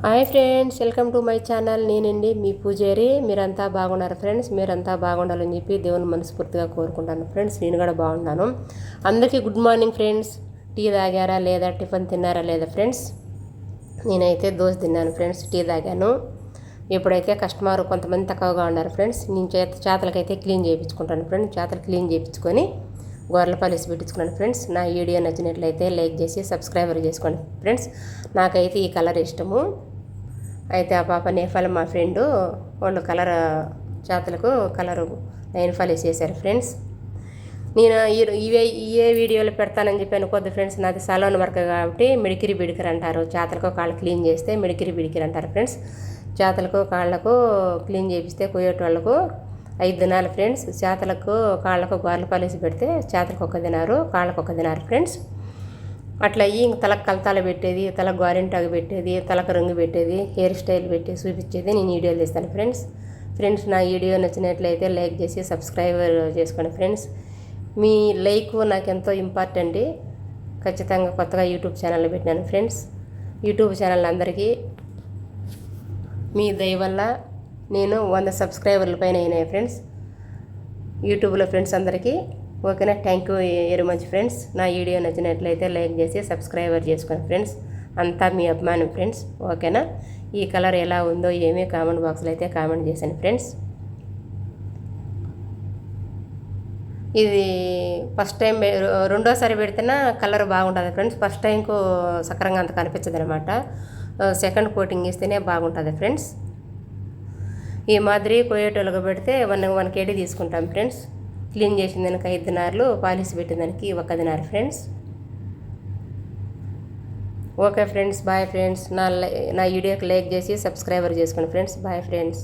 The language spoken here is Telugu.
Hi friends, welcome to my channel. నేనండి మీ పూజారి. మీరంతా బాగున్నారు ఫ్రెండ్స్. మీరంతా బాగుండాలని చెప్పి దేవుని మనస్ఫూర్తిగా కోరుకుంటాను ఫ్రెండ్స్. నేను కూడా బాగున్నాను. అందరికీ గుడ్ మార్నింగ్ ఫ్రెండ్స్. టీ తాగారా లేదా, టిఫిన్ తిన్నారా లేదా ఫ్రెండ్స్? నేనైతే దోశ తిన్నాను ఫ్రెండ్స్, టీ తాగాను. ఇప్పుడైతే కస్టమర్ కొంతమంది తక్కువగా ఉన్నారు ఫ్రెండ్స్. నేను చేతలకైతే క్లీన్ చేయించుకుంటాను ఫ్రెండ్స్. చేతలు క్లీన్ చేయించుకొని గొర్రెల పాలిసి పెట్టించుకున్నాను ఫ్రెండ్స్. నా వీడియో నచ్చినట్లయితే లైక్ చేసి సబ్స్క్రైబర్ చేసుకోండి ఫ్రెండ్స్. నాకైతే ఈ కలర్ ఇష్టము. అయితే ఆ పాప నేఫాల్ మా ఫ్రెండు వాళ్ళు చేతలకు కలరు నైన్ ఫాలిస్ చేశారు ఫ్రెండ్స్. నేను ఇవే వీడియోలు పెడతానని చెప్పి అనుకోద్దు ఫ్రెండ్స్. నాది సలోన్ వర్క్ కాబట్టి మిడికిరి బిడికిరి అంటారు. చేతలకు కాళ్ళు క్లీన్ చేస్తే మిడికిరి బిడికిరి అంటారు ఫ్రెండ్స్. చేతలకు కాళ్ళకు క్లీన్ చేపిస్తే కొయ్యేటోళ్ళకు 5 దినాలు ఫ్రెండ్స్. చేతలకు కాళ్ళకు గొర్రెల పాలిసి పెడితే చేతలకు 1 దినారు, కాళ్ళకు 1 దినారు ఫ్రెండ్స్. అట్లా ఇంక తలకు కలతాలు పెట్టేది, తలకు గోరింటాకు పెట్టేది, తలకు రంగు పెట్టేది, హెయిర్ స్టైల్ పెట్టి చూపించేది నేను వీడియోలు తీస్తాను ఫ్రెండ్స్. నా వీడియో నచ్చినట్లయితే లైక్ చేసి సబ్స్క్రైబర్ చేసుకోండి ఫ్రెండ్స్. మీ లైక్ నాకు ఎంతో ఇంపార్టెంట్. ఖచ్చితంగా కొత్తగా యూట్యూబ్ ఛానల్ పెట్టినాను ఫ్రెండ్స్. యూట్యూబ్ ఛానల్ అందరికీ మీ దయ వల్ల నేను 100 సబ్స్క్రైబర్ల పైన అయినాయి ఫ్రెండ్స్ యూట్యూబ్లో ఫ్రెండ్స్ అందరికీ. ఓకేనా? Thank you very much friends. నా వీడియో నచ్చినట్లయితే లైక్ చేసి సబ్స్క్రైబర్ చేసుకోండి ఫ్రెండ్స్. అంతా మీ అభిమానం ఫ్రెండ్స్. ఓకేనా? ఈ కలర్ ఎలా ఉందో ఏమీ కామెంట్ బాక్స్లో అయితే కామెంట్ చేశాను ఫ్రెండ్స్. ఇది ఫస్ట్ టైం రెండోసారి పెడితేనే కలర్ బాగుంటుంది ఫ్రెండ్స్. ఫస్ట్ టైంకు సక్రంగా అంత కనిపించదు అనమాట. సెకండ్ కోటింగ్ ఇస్తేనే బాగుంటుంది ఫ్రెండ్స్. ఈ మాదిరి కొయ్యేటోళ్ళగా పెడితే 1 కేడీ తీసుకుంటాం ఫ్రెండ్స్. క్లీన్ చేసిన దానికి 5 దినార్లు, పాలిసి పెట్టిన దానికి 1 దినార్ friends. Okay friends, bye friends. నా వీడియోకి లైక్ చేసి సబ్స్క్రైబర్ చేసుకోండి ఫ్రెండ్స్. Bye friends.